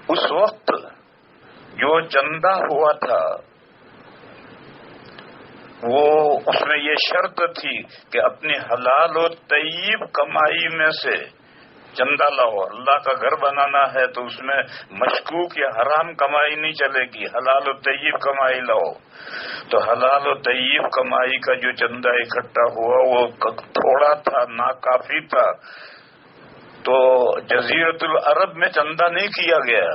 اس وقت جو چندہ ہوا تھا وہ اس میں یہ شرط تھی کہ اپنی حلال و طیب کمائی میں سے چندہ لاؤ. اللہ کا گھر بنانا ہے تو اس میں مشکوک یا حرام کمائی نہیں چلے گی، حلال و طیب کمائی لاؤ. تو حلال و طیب کمائی کا جو چندہ اکٹھا ہوا وہ تھوڑا تھا، ناکافی تھا. تو جزیرۃ العرب میں چندہ نہیں کیا گیا،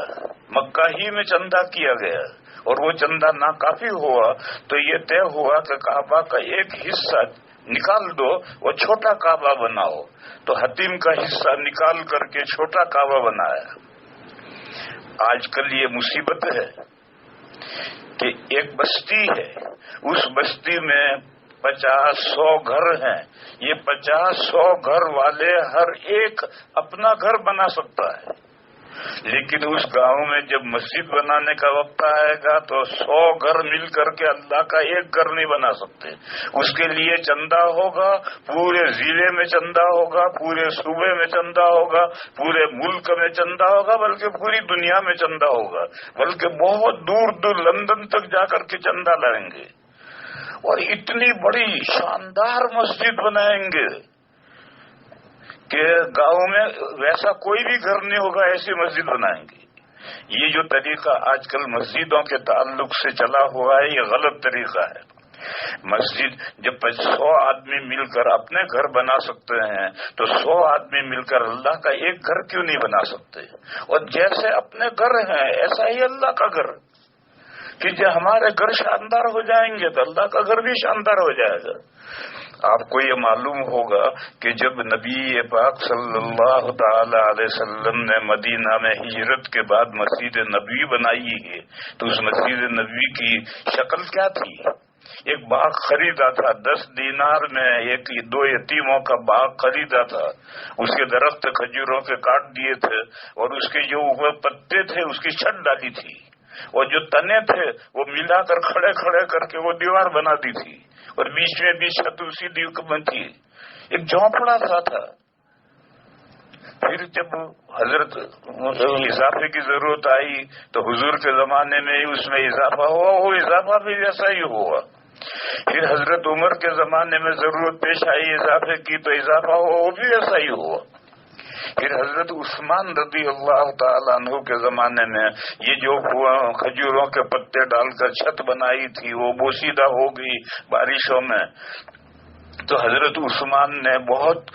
مکہ ہی میں چندہ کیا گیا، اور وہ چندہ ناکافی ہوا. تو یہ طے ہوا کہ کعبہ کا ایک حصہ نکال دو، وہ چھوٹا کعبہ بناؤ. تو حتیم کا حصہ نکال کر کے چھوٹا کعبہ بنایا. آج کل یہ مصیبت ہے کہ ایک بستی ہے، اس بستی میں 50-100 گھر ہیں. یہ 50-100 گھر والے ہر ایک اپنا گھر بنا سکتا ہے، لیکن اس گاؤں میں جب مسجد بنانے کا وقت آئے گا تو 100 گھر مل کر کے اللہ کا ایک گھر نہیں بنا سکتے. اس کے لیے چندہ ہوگا، پورے ضلع میں چندہ ہوگا، پورے صوبے میں چندہ ہوگا، پورے ملک میں چندہ ہوگا، بلکہ پوری دنیا میں چندہ ہوگا، بلکہ بہت دور دور لندن تک جا کر کے چندہ لائیں گے اور اتنی بڑی شاندار مسجد بنائیں گے کہ گاؤں میں ویسا کوئی بھی گھر نہیں ہوگا، ایسی مسجد بنائیں گے. یہ جو طریقہ آج کل مسجدوں کے تعلق سے چلا ہوا ہے یہ غلط طریقہ ہے. مسجد جب 100 آدمی مل کر اپنے گھر بنا سکتے ہیں تو 100 آدمی مل کر اللہ کا ایک گھر کیوں نہیں بنا سکتے؟ اور جیسے اپنے گھر ہیں ایسا ہی اللہ کا گھر، کہ جب ہمارے گھر شاندار ہو جائیں گے تو اللہ کا گھر بھی شاندار ہو جائے گا. آپ کو یہ معلوم ہوگا کہ جب نبی پاک صلی اللہ تعالی علیہ وسلم نے مدینہ میں ہجرت کے بعد مسجد نبوی بنائی ہے تو اس مسجد نبوی کی شکل کیا تھی؟ ایک باغ خریدا تھا، 10 دینار میں 2 یتیموں کا باغ خریدا تھا. اس کے درخت کھجوروں کے کاٹ دیے تھے اور اس کے جو اوپر پتے تھے اس کی چھت ڈالی تھی، اور جو تنے تھے وہ ملا کر کھڑے کھڑے کر کے وہ دیوار بنا دی تھی، اور بیچ میں بھی چھت اسی دیوار تھی. ایک جھونپڑا سا تھا. پھر جب حضرت اضافے کی ضرورت آئی تو حضور کے زمانے میں اس میں اضافہ ہوا، وہ اضافہ بھی ویسا ہی ہوا. پھر حضرت عمر کے زمانے میں ضرورت پیش آئی اضافے کی تو اضافہ ہوا، وہ بھی ویسا ہی ہوا. پھر حضرت عثمان رضی اللہ تعالیٰ عنہ کے زمانے میں یہ جو کھجوروں کے پتے ڈال کر چھت بنائی تھی وہ بوسیدہ ہو گئی بارشوں میں. تو حضرت عثمان نے بہت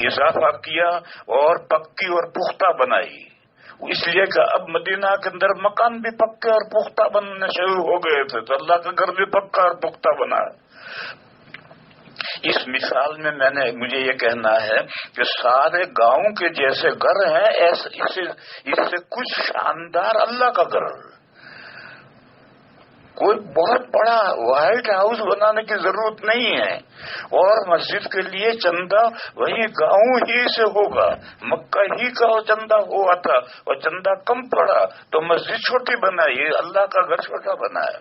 اضافہ کیا اور پکی اور پختہ بنائی، اس لیے کہ اب مدینہ کے اندر مکان بھی پکے اور پختہ بننے شروع ہو گئے تھے تو اللہ کا گھر بھی پکا اور پختہ بنا. اس مثال میں مجھے یہ کہنا ہے کہ سارے گاؤں کے جیسے گھر ہیں اس سے کچھ شاندار اللہ کا گھر. کوئی بہت بڑا وائٹ ہاؤس بنانے کی ضرورت نہیں ہے، اور مسجد کے لیے چندہ وہی گاؤں ہی سے ہوگا. مکہ ہی کا چندہ ہوا تھا اور چندہ کم پڑا تو مسجد چھوٹی بنائی، اللہ کا گھر چھوٹا بنایا.